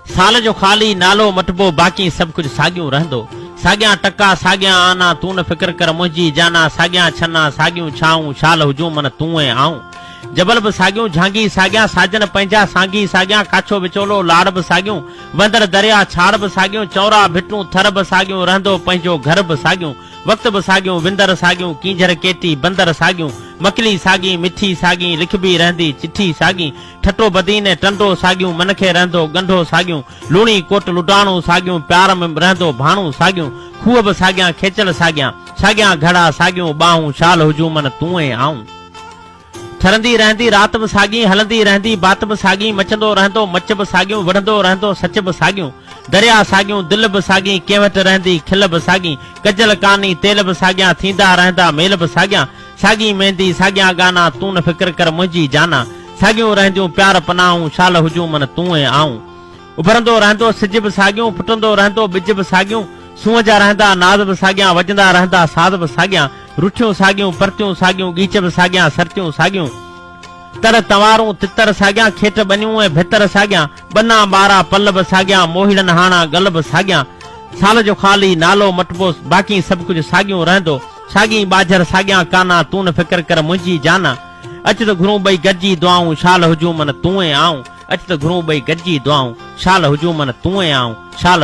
साल जो खाली नालो मटबो बाकी सब कुछ सागियो रहंदो। सागिया टका सागिया आना तू न फिक्र कर मुंहिंजी जाना। सागिया छना सागियूं छाऊं शाल हुजूं मन तूं ऐं आऊं। जबल बि सागियूं झांगी सागिया साजन पंहिंजा सांगी सागिया। काछो विचोलो लाड़ बि सागियूं वंदर दरिया छाड़ बि सागियूं। चौरा भिटूं थर बि सागियूं रहंदो पंहिंजो घर बि सागियूं। वक्त बि सागियूं विंदर सागियूं कींझर केटी बंदर सागियूं। मकली सागी मिठी सागी लिखबी रहंदी चिठी सागी। ठटो बदीने टंडो सागियूं मन खे रहंदो गंढो सागियूं। लूणी कोट लुटाणो सागियूं प्यार में रहंदो भाणो सागियूं। खूह बि सागिया खेचल सागिया सागिया घड़ा सागियूं बाहूं शाल हुजूं मन तूं ऐं आऊं। ठरंदी रहंदी रात बि सागी हलंदी रहंदी बात बि सागी। मचंदो रहंदो मच बि सागियूं वढ़ंदो रहंदो सच बि सागियूं। दरिया सागियूं दिल बि सागी केवट रहंदी खिल बि सागी। कजल कानी तेल बि सागिया थींदा रहंदा मेल बि सागिया। सागी मेहंदी सागिया गाना तू न फिक्र कर मुंहिंजी जाना। सागियूं रहंदियूं प्यार पनाहूं शाल हुजूं मन तूं ऐं आऊं। उभरंदो रहंदो सिज बि सागियूं फुटंदो रहंदो बिज बि सागियूं। सूंह जा रहंदा नाद बि सागिया वजंदा रहंदा साद बि सागिया। रुठियूं सागियूं परतियूं सागियूं गीच बि सागिया सरतियूं सागियूं। तर तवारूं तितर सागिया खेट बनियूं ऐं भितर सागिया। बन्ना ॿारा पल बि सागिया मोहिड़न हाणा गल बि सागिया। साल जो खाली नालो मटबो बाकी सब कुछ सागियूं रहंदो। सागी बाझर सागिया काना तू न फिक्र कर मुंहिंजी जाना। अच त घुरूं ॿई गॾिजी दुआऊं शाल हुजूं मन तूं ऐं आऊं। अच त घुरूं ॿई गॾिजी दुआऊं शाल हुजूं मन तूं ऐं आऊं शाल